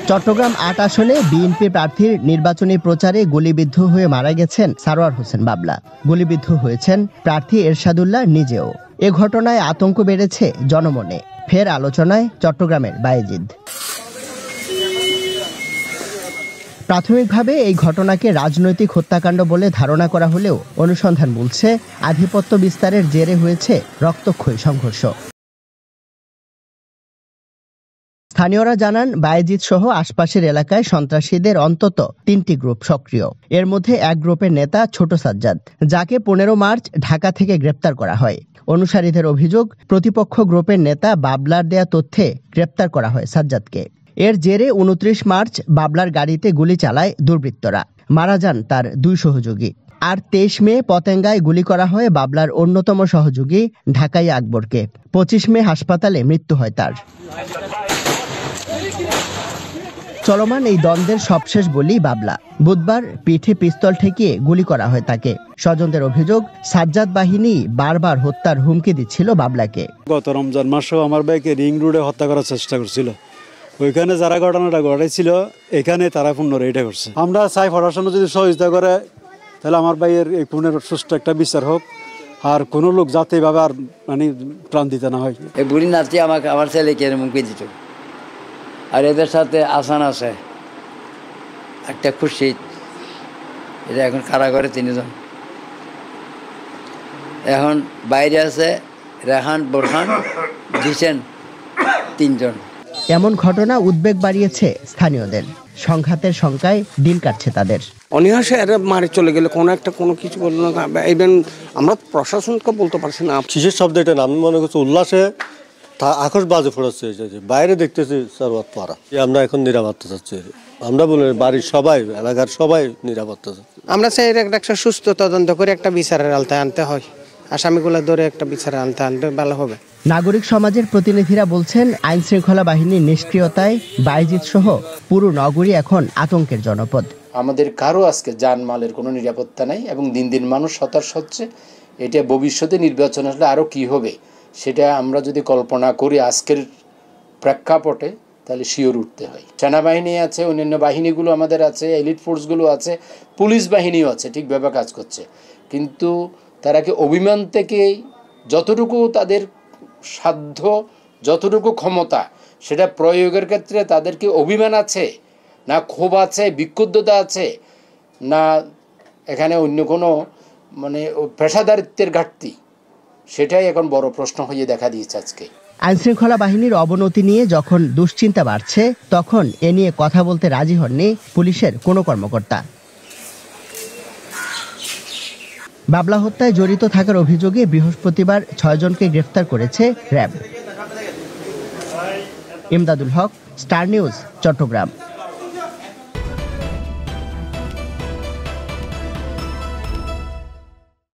চট্টগ্রাম ৮ আসনে বিএনপি প্রার্থীর নির্বাচনী প্রচারে গুলিবিদ্ধ হয়ে মারা গেছেন সারোয়ার হোসেন বাবলা। গুলিবিদ্ধ হয়েছেন প্রার্থী এরশাদুল্লাহ নিজেও। এ ঘটনায় আতঙ্ক বেড়েছে জনমনে। ফের আলোচনায় চট্টগ্রামের বায়েজিদ। প্রাথমিকভাবে এই ঘটনাকে রাজনৈতিক হত্যাকাণ্ড বলে ধারণা করা হলেও অনুসন্ধান বলছে আধিপত্য বিস্তারের জেরে হয়েছে রক্তক্ষয়ী সংঘর্ষ। স্থানীয়রা জানান, বায়েজিদ সহ আশপাশের এলাকায় সন্ত্রাসীদের অন্তত ৩টি গ্রুপ সক্রিয়। এর মধ্যে এক গ্রুপের নেতা ছোট সাজ্জাদ, যাকে ১৫ মার্চ ঢাকা থেকে গ্রেপ্তার করা হয়। অনুসারীদের অভিযোগ, প্রতিপক্ষ গ্রুপের নেতা বাবলার দেয়া তথ্যে গ্রেপ্তার করা হয় সাজ্জাদকে। এর জেরে ২৯ মার্চ বাবলার গাড়িতে গুলি চালায় দুর্বৃত্তরা। মারা যান তার ২ সহযোগী। আর ২৩ মে পতেঙ্গায় গুলি করা হয় বাবলার অন্যতম সহযোগী ঢাকাই আকবরকে। ২৫ মে হাসপাতালে মৃত্যু হয় তার। চলমান এই দ্বন্দ্বের সবশেষ বলি বাবলা। বুধবার পিঠে পিস্তল ঠেকিয়ে গুলি করা হয় তাকে। স্বজনদের অভিযোগ, সাজ্জাদ বাহিনী বারবার হত্যার হুমকি দিচ্ছিল বাবলাকে। গত রমজান মাসেও আমার ভাইকে রিং রোডে হত্যা করার চেষ্টা করছিল। ওইখানে যারা ঘটনাটা ঘটাইছিল এখানে তারা পুনরায় এটা করছে। আমরা চাই প্রশাসন যদি সহযোগিতা করে তাহলে আমার ভাইয়ের এই খুনের সুষ্ঠু একটা বিচার হোক, আর কোনো লোক যাতে এভাবে আর মানে প্রাণ দিতে না হয়। এই বুড়ি নাতি আমাকে আমার ছেলেকে মুখে দিত। আর এদের সাথে আসান আছে একটা খুশি, এটা এখন কারাগারে ৩ জন, এখন বাইরে আছে রেহান বোরহান দিছেন ৩ জন। এমন ঘটনা উদ্বেগ বাড়িয়েছে স্থানীয়দের। সংঘাতের শঙ্কায় দিন কাটছে তাদের। অনিহাসে এরা মারে চলে গেলে কোনো কিছু বললো না। ইভেন আমরা প্রশাসনকে বলতে পারছি না কিসের শব্দ এটা না। আমি মনে করছি উল্লাসে আকাশ বাজে পড়েছে, বাইরে দেখতেছি সারওয়াত পাড়া। আমরা এখন নিরাপত্তা চাচ্ছি। আমরা বলি বাড়ির সবাই, এলাকার সবাই নিরাপত্তা চাচ্ছি। আমরা চাই একটা সুস্থ তদন্ত করে একটা বিচারের আওতায় আনতে হয়। আসামিগুলো ধরে একটা বিচারের আনতে ভালো হবে। নাগরিক সমাজের প্রতিনিধিরা বলছেন, আইন শৃঙ্খলা বাহিনীর নিষ্ক্রিয়তায় বায়েজিদ সহ পুরো নগরী এখন আতঙ্কের জনপদ। আমাদের কারো আজকে জানমালের কোনো নিরাপত্তা নাই এবং দিন দিন মানুষ হতাশ হচ্ছে। এটা ভবিষ্যতে নির্বাচন আসলে আরও কি হবে সেটা আমরা যদি কল্পনা করি আজকের প্রেক্ষাপটে, তাহলে শিওর উঠতে হয়। সেনাবাহিনী আছে, অন্যান্য বাহিনীগুলো আমাদের আছে, এলিট ফোর্সগুলো আছে, পুলিশ বাহিনীও আছে, ঠিকভাবে কাজ করছে। কিন্তু তারা কি অভিমান থেকে যতটুকু তাদের সাধ্য, যতটুকু ক্ষমতা, সেটা প্রয়োগের ক্ষেত্রে তাদের কি অভিমান আছে, না ক্ষোভ আছে, বিক্ষুব্ধতা আছে, না এখানে অন্য কোনো মানে পেশাদারিত্বের ঘাটতি, সেটাই এখন বড় প্রশ্ন হয়ে দেখা দিয়েছে আজকে। আইনশৃঙ্খলা বাহিনীর অবনতি নিয়ে যখন দুশ্চিন্তা বাড়ছে, তখন এ নিয়ে কথা বলতে রাজি হননি পুলিশের কোনো কর্মকর্তা। বাবলা হত্যায় জড়িত থাকার অভিযোগে বৃহস্পতিবার ৬ জনকে গ্রেফতার করেছে র্যাব। ইমদাদুল হক, স্টার নিউজ, চট্টগ্রাম।